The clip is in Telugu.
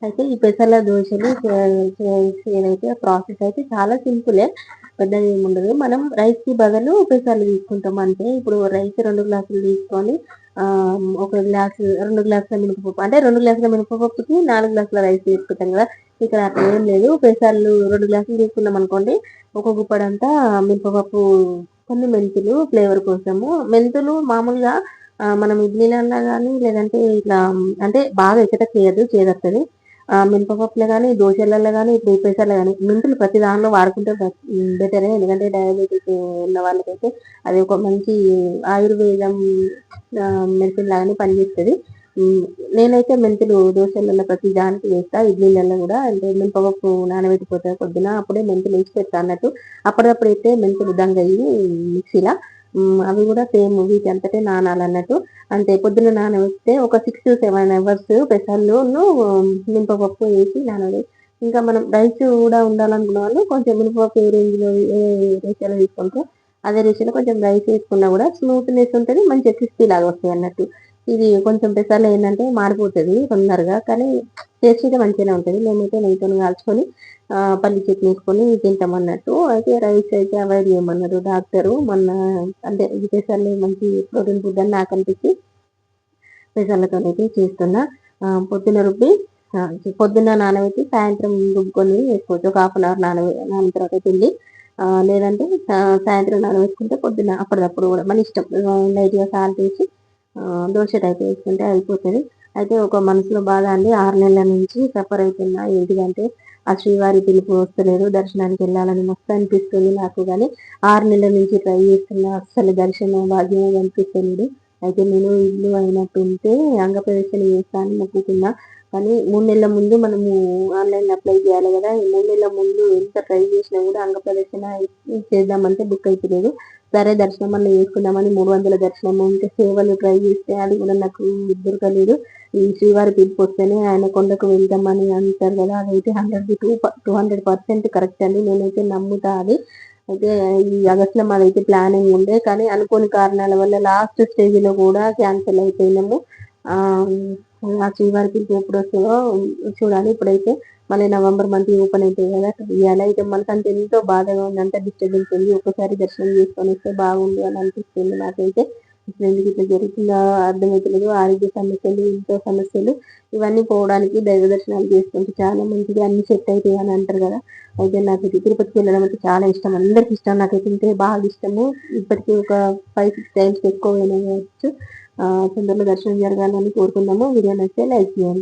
అయితే ఈ పెసర్ల దోసలు ఏదైతే ప్రాసెస్ అయితే చాలా సింపులే. పెద్దగా ఏముండదు. మనం రైస్‌కి బదులు పెసర్లు తీసుకుంటాం అంతే. ఇప్పుడు రైస్ 2 గ్లాసులు తీసుకొని ఒక గ్లాసు 2 గ్లాసుల మినపప్పు అంటే 2 గ్లాసుల మినపప్పుకి 4 గ్లాసుల రైస్ తీసుకుంటాం కదా! ఇక్కడ అట్లా ఏం లేదు. పెసర్లు 2 గ్లాసులు తీసుకున్నామనుకోండి, ఒక గుప్పెడంతా మినపపప్పు, కొన్ని మెంతులు ఫ్లేవర్ కోసము. మెంతులు మామూలుగా మనం ఇడ్లీలల్ల గానీ, లేదంటే ఇట్లా అంటే బాగా ఎచ్చటెక్క చేయద్దు, చేదత్తది. మినపపప్పులో గానీ, దోసలలో గానీ, ఇప్పుడు పెసర్లు గానీ, మెంతులు ప్రతి దానిలో వాడుకుంటే బెటరే. ఎందుకంటే డయాబెటిస్ ఉన్న వాళ్ళకైతే అది ఒక మంచి ఆయుర్వేదం మెడిసిన్ లాగానే పనిచేస్తది. హ్మ్. నేనైతే మెంతులు దోసలలో ప్రతి దానికి వేస్తా. ఇడ్లీలలో గూడా అంటే మినపపప్పు నానబెట్టిపోతా పొద్దున. అప్పుడే మెంతులు ఏసి పెడతా అన్నట్టు. అప్పటిదప్పుడైతే మెంతులు దంగయ్యి మిక్సీల. అవి గూడా సేమ్ వీటంతటే నానాలన్నట్టు. అంతే పొద్దున నానబెడితే ఒక 6-7 అవర్స్ పెసర్లును, మినపపప్పు ఏసి ఇంకా మనం రైస్ గూడా ఉండాలనుకున్న వాళ్ళు కొంచెం మినపప్పు ఏ రేంజ్‌లో ఏ రేషియోలో తీసుకుంటే అదే రేషియోలో కొంచెం రైస్ ఏసుకున్నా గూడా స్మూత్‌నెస్ ఉంటది. మంచిగా క్రిస్పీ లాగా వస్తాయన్నట్టు. ఇది కొంచెం పెసర్లు ఏందంటే మాడిపోతది తొందరగా. కానీ టేస్ట్ అయితే మంచిగానే ఉంటది. మేమైతే నెయ్యితోని కాల్చుకొని పల్లి చట్నీ ఏసుకొని తింటామన్నట్టు. అయితే రైస్ అయితే అవాయిడ్ చేయమన్నారు డాక్టరు. మొన్న అంటే ఈ పెసర్లు మంచి ప్రోటీన్ ఫుడ్ అని నాకనిపించి పెసర్లతోనైతే చేస్తున్నా. పొద్దున రుబ్బి పొద్దున్న నానబెట్టి సాయంత్రం రుబ్బుకొని వేసుకోవచ్చు. ఒక హాఫ్ అన్ అవర్ నానిన తర్వాత పిండి. లేదంటే సాయంత్రం నానబెట్టుకుంటే పొద్దున్న అప్పటిదప్పుడు గూడా మన ఇష్టం. లైట్‌గా సాల్ట్ ఏసి దోస టైప్ వేసుకుంటే అయిపోతది. అయితే ఒక మనసులో బాధ అండి. 6 నెలల నుంచి సఫర్ అయితున్నా. ఏంటిదంటే ఆ శ్రీవారి పిలుపు వస్తలేదు. దర్శనానికెళ్ళాలని మస్తు అనిపిస్తుంది నాకు గానీ, 6 నెలల నుంచి ట్రై చేస్తున్నా. అస్సలు దర్శనం భాగ్యమే కనిపిస్తలేదు. అయితే నేను ఇల్లు అయినట్టుంటే అంగప్రదక్షిణ చేస్తా అని మొక్కుకున్నా. కానీ 3 నెలల ముందు మనము ఆన్‌లైన్‌లో అప్లై చేయాలి గదా! ఈ 3 నెలల ముందు ఎంత ట్రై చేసినా గూడా అంగప్రదక్షిణ చేద్దామంటే బుక్ అయితలేదు. సరే దర్శనం అన్నా చేసుకుందామని 300 దర్శనము, ఇంకా సేవలు ట్రై చేస్తే అది గూడా నాకు దొరకలేదు. ఈ శ్రీవారి పిలుపొస్తేనే ఆయన కొండకు వెళ్దామని అంటారు గదా! అదైతే 200% కరెక్ట్ అండి. నేనైతే నమ్ముతా అది. అయితే ఈ ఆగస్ట్‌లో మాదైతే ప్లానింగ్ ఉండే. కానీ అనుకోని కారణాల వల్ల లాస్ట్ స్టేజ్‌లో కూడా క్యాన్సెల్ అయిపోయినాము. ఆహ్, ఆ శ్రీవారి పిలుపు ఎప్పుడొస్తదో చూడాలి. ఇప్పుడైతే మళ్ళీ నవంబర్ మంత్ ఓపెన్ అయితాయి గదా! ఇయ్యాల అయితే మనసంతా ఎంతో బాధగా ఉంది. అంతా డిస్టర్బెన్స్ ఉంది. ఒక్కసారి దర్శనం చేసుకొనొస్తే బాగుండు అని అనిపిస్తుంది నాకైతే. అసలెందుకు ఇట్లా జరుగుతుందో అర్థమైతలేదు. ఆరోగ్య సమస్యలు, ఇంట్లో సమస్యలు ఇవన్నీ పోవడానికి దైవ దర్శనాలు చేసుకుంటే చాలా మంచిది. అన్నీ సెట్ అయితాయి అని అంటారు గదా! అయితే నాకైతే తిరుపతికి వెళ్ళడం అంటే చాలా ఇష్టం. అందరికి ఇష్టం. నాకైతే ఇంకా బాగా ఇష్టము. ఇప్పటికి ఒక 5, 6 టైమ్స్ ఎక్కువ వెళ్ళిన కావచ్చు. తొందరలో దర్శనం జరగాలని కోరుకుందాము. వీడియో నచ్చితే లైక్ చేయండి.